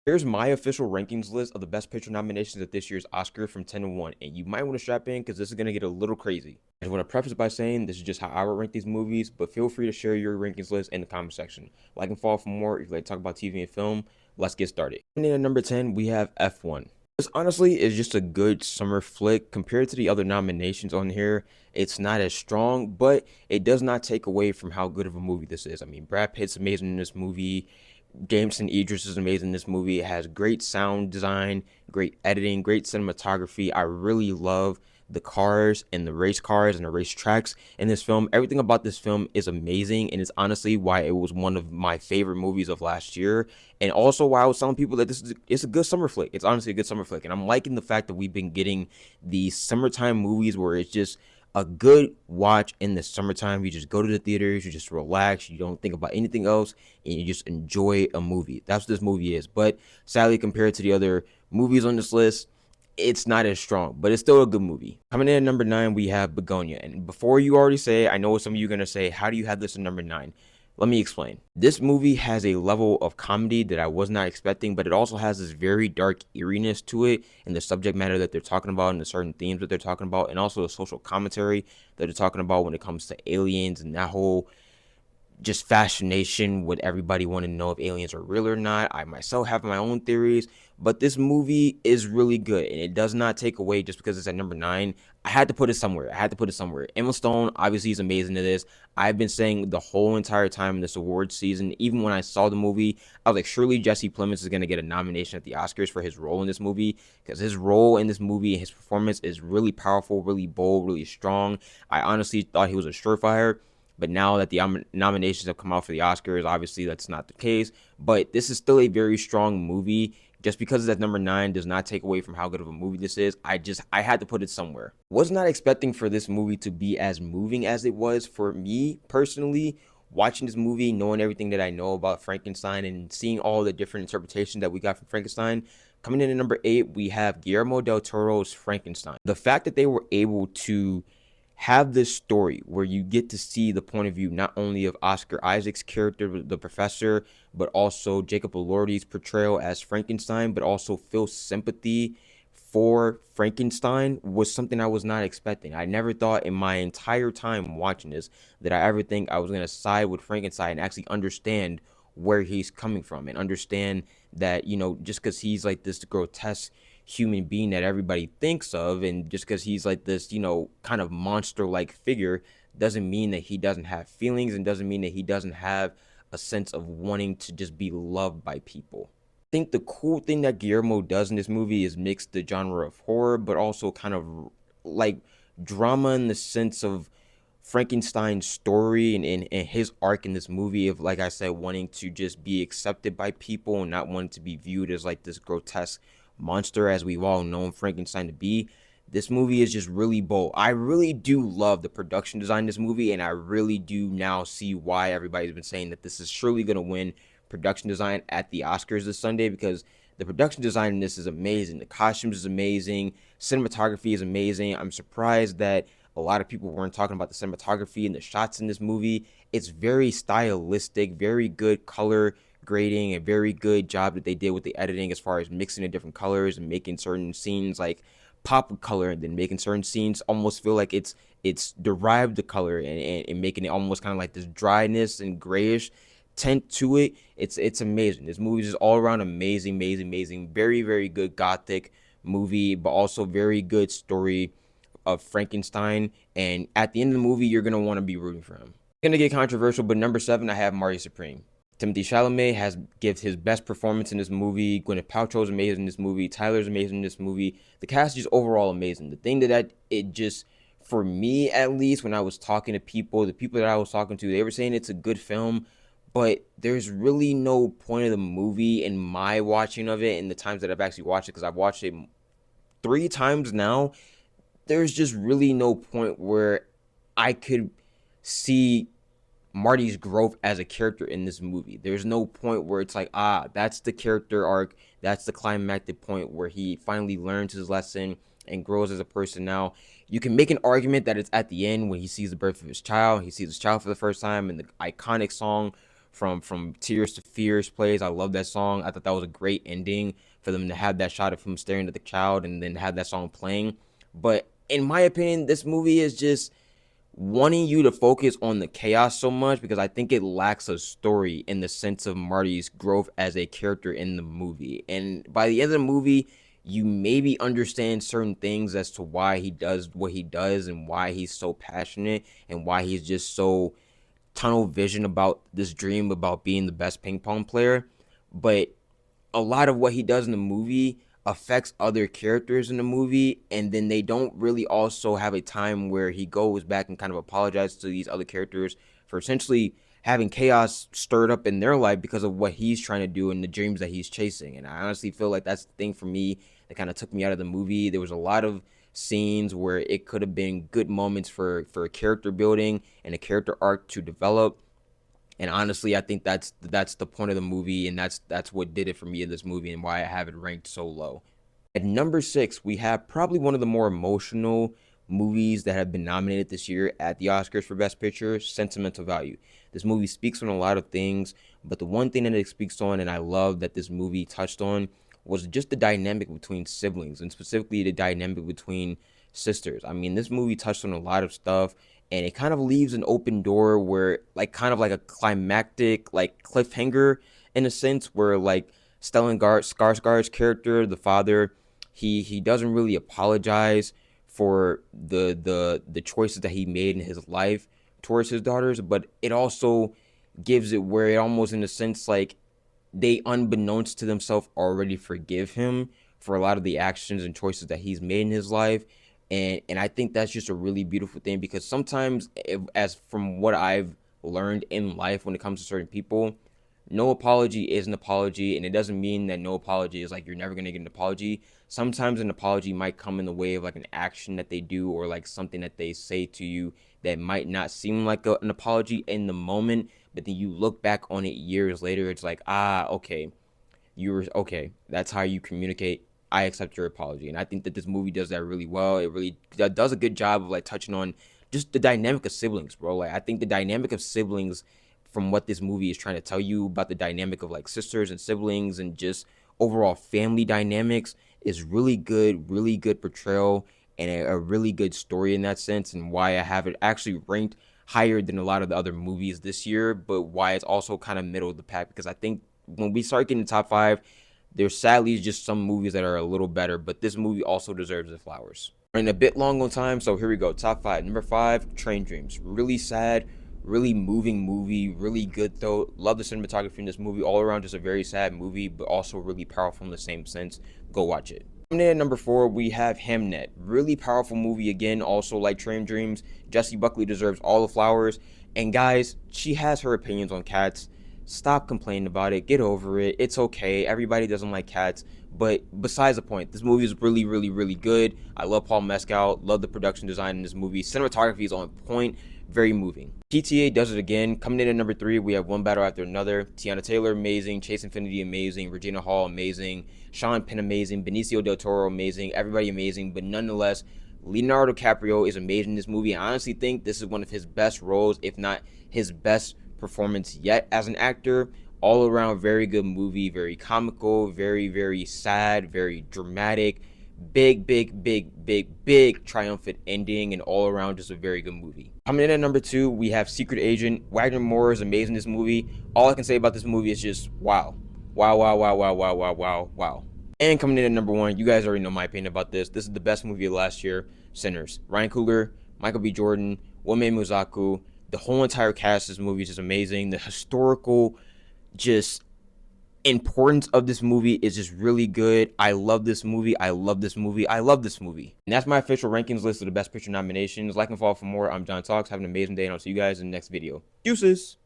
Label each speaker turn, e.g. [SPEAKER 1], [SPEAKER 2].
[SPEAKER 1] Here's my official rankings list of the Best Picture nominations at this year's Oscar from 10 to 1, and you might want to strap in because this is going to get a little crazy. I just want to preface by saying this is just how I would rank these movies, but feel free to share your rankings list in the comment section. Like and follow for more if you like to talk about TV and film. Let's get started. And then at number 10, we have F1. This honestly is just a good summer flick compared to the other nominations on here. It's not as strong, but it does not take away from how good of a movie this is. I mean, Brad Pitt's amazing in this movie. Jameson Idris is amazing in this movie. It has great sound design, great editing, great cinematography. I really love the cars and the race cars and the race tracks in this film. Everything about this film is amazing, and it's honestly why it was one of my favorite movies of last year, and also why I was telling people that it's a good summer flick. It's honestly a good summer flick, and I'm liking the fact that we've been getting these summertime movies where it's just a good watch in the summertime. You just go to the theaters, you just relax, you don't think about anything else, and you just enjoy a movie. That's what this movie is. But sadly, compared to the other movies on this list, it's not as strong, but it's still a good movie. Coming in at number 9, we have Begonia. And before you already say, I know some of you are going to say, how do you have this at number 9? Let me explain. This movie has a level of comedy that I was not expecting, but it also has this very dark eeriness to it and the subject matter that they're talking about and the certain themes that they're talking about, and also the social commentary that they're talking about when it comes to aliens and that whole just fascination with everybody wanting to know if aliens are real or not. I myself have my own theories, but this movie is really good and it does not take away just because it's at number 9. I had to put it somewhere. Emma Stone obviously is amazing to this. I've been saying the whole entire time in this awards season, even when I saw the movie, I was like, surely Jesse Plemons is going to get a nomination at the Oscars for his role in this movie, because his role in this movie and his performance is really powerful, really bold, really strong. I honestly thought he was a surefire. But now that the nominations have come out for the Oscars, obviously that's not the case. But this is still a very strong movie. Just because it's at number 9 does not take away from how good of a movie this is. I had to put it somewhere. Was not expecting for this movie to be as moving as it was. For me personally, watching this movie, knowing everything that I know about Frankenstein and seeing all the different interpretations that we got from Frankenstein. Coming in at number 8, we have Guillermo del Toro's Frankenstein. The fact that they were able to have this story where you get to see the point of view not only of Oscar Isaac's character, the professor, but also Jacob Elordi's portrayal as Frankenstein, but also feel sympathy for Frankenstein was something I was not expecting. I never thought in my entire time watching this that I ever think I was going to side with Frankenstein and actually understand where he's coming from and understand that, just because he's like this grotesque human being that everybody thinks of, and just because he's like this, kind of monster like figure, doesn't mean that he doesn't have feelings and doesn't mean that he doesn't have a sense of wanting to just be loved by people. I think the cool thing that Guillermo does in this movie is mix the genre of horror, but also kind of like drama in the sense of Frankenstein's story and his arc in this movie of, like I said, wanting to just be accepted by people and not wanting to be viewed as like this grotesque monster as we've all known Frankenstein to be. This movie is just really bold. I really do love the production design of this movie, and I really do now see why everybody's been saying that this is surely going to win production design at the Oscars this Sunday, because the production design in this is amazing. The costumes is amazing. Cinematography is amazing. I'm surprised that a lot of people weren't talking about the cinematography and the shots in this movie. It's very stylistic, very good color grading, a very good job that they did with the editing as far as mixing the different colors and making certain scenes like pop with color, and then making certain scenes almost feel like it's derived the color, and making it almost kind of like this dryness and grayish tint to it. It's amazing. This movie is just all around amazing, amazing, amazing. Very, very good gothic movie, but also very good story of Frankenstein. And at the end of the movie, you're gonna want to be rooting for him. Gonna get controversial, but number 7, I have Marty Supreme. Timothée Chalamet has gives his best performance in this movie. Gwyneth Paltrow's amazing in this movie. Tyler's amazing in this movie. The cast is just overall amazing. The thing it just, for me at least, when I was talking to people, the people that I was talking to, they were saying it's a good film, but there's really no point of the movie in my watching of it in the times that I've actually watched it, because I've watched it 3 times now. There's just really no point where I could see Marty's growth as a character in this movie. There's no point where it's like, that's the character arc, that's the climactic point where he finally learns his lesson and grows as a person. Now, you can make an argument that it's at the end when he sees the birth of his child. He sees his child for the first time, and the iconic song from Tears to Fears plays. I love that song. I thought that was a great ending for them to have that shot of him staring at the crowd and then have that song playing. But in my opinion, this movie is just wanting you to focus on the chaos so much because I think it lacks a story in the sense of Marty's growth as a character in the movie. And by the end of the movie, you maybe understand certain things as to why he does what he does and why he's so passionate and why he's just so tunnel vision about this dream about being the best ping pong player. But a lot of what he does in the movie affects other characters in the movie, and then they don't really also have a time where he goes back and kind of apologizes to these other characters for essentially having chaos stirred up in their life because of what he's trying to do and the dreams that he's chasing. And I honestly feel like that's the thing for me that kind of took me out of the movie. There was a lot of scenes where it could have been good moments for character building and a character arc to develop. And honestly, I think that's the point of the movie, and that's what did it for me in this movie and why I have it ranked so low. At number 6, we have probably one of the more emotional movies that have been nominated this year at the Oscars for Best Picture, Sentimental Value. This movie speaks on a lot of things, but the one thing that it speaks on, and I love that this movie touched on, was just the dynamic between siblings, and specifically the dynamic between sisters. I mean, this movie touched on a lot of stuff, and it kind of leaves an open door where, like, kind of like a climactic, like, cliffhanger in a sense, where, like, Stellan Skarsgård's character, the father, he doesn't really apologize for the choices that he made in his life towards his daughters, but it also gives it where it almost, in a sense, like, they unbeknownst to themselves already forgive him for a lot of the actions and choices that he's made in his life. And I think that's just a really beautiful thing because sometimes, as from what I've learned in life when it comes to certain people, no apology is an apology, and it doesn't mean that no apology is like you're never gonna get an apology. Sometimes an apology might come in the way of like an action that they do or like something that they say to you that might not seem like an apology in the moment, but then you look back on it years later, it's like, okay, you were okay. That's how you communicate. I accept your apology, and I think that this movie does that really well. It really does a good job of like touching on just the dynamic of siblings, bro. Like, I think the dynamic of siblings, from what this movie is trying to tell you about the dynamic of like sisters and siblings and just overall family dynamics, is really good portrayal and a really good story in that sense, and why I have it actually ranked higher than a lot of the other movies this year, but why it's also kind of middle of the pack because I think when we start getting the top 5, there's sadly just some movies that are a little better, but this movie also deserves the flowers. Running a bit long on time, so here we go. Top 5. Number 5, Train Dreams. Really sad, really moving movie, really good though. Love the cinematography in this movie. All around just a very sad movie, but also really powerful in the same sense. Go watch it. Coming in at number 4, we have Hamnet. Really powerful movie again, also like Train Dreams. Jessie Buckley deserves all the flowers. And guys, she has her opinions on cats. Stop complaining about it. Get over it. It's okay. Everybody doesn't like cats. But besides the point, this movie is really good. I love Paul Mescal. Love the production design in this movie. Cinematography is on point. Very moving. GTA does it again. Coming in at number 3, we have One Battle After Another. Tiana Taylor, amazing. Chase Infinity, amazing. Regina Hall, amazing. Sean Penn, amazing. Benicio del Toro, amazing. Everybody amazing. But nonetheless, Leonardo DiCaprio is amazing in this movie. I honestly think this is one of his best roles, if not his best performance yet as an actor. All around very good movie, very comical, very sad, very dramatic, big triumphant ending, and all around just a very good movie. Coming in at number 2, we have Secret Agent. Wagner Moore is amazing in this movie. All I can say about this movie is just wow. Wow. And coming in at number 1, you guys already know my opinion about this. This is the best movie of last year, Sinners. Ryan Coogler, Michael B. Jordan, Wome Muzaku. The whole entire cast of this movie is just amazing. The historical just importance of this movie is just really good. I love this movie. And that's my official rankings list of the Best Picture nominations. Like and follow for more. I'm John Talks. Have an amazing day, and I'll see you guys in the next video. Deuces.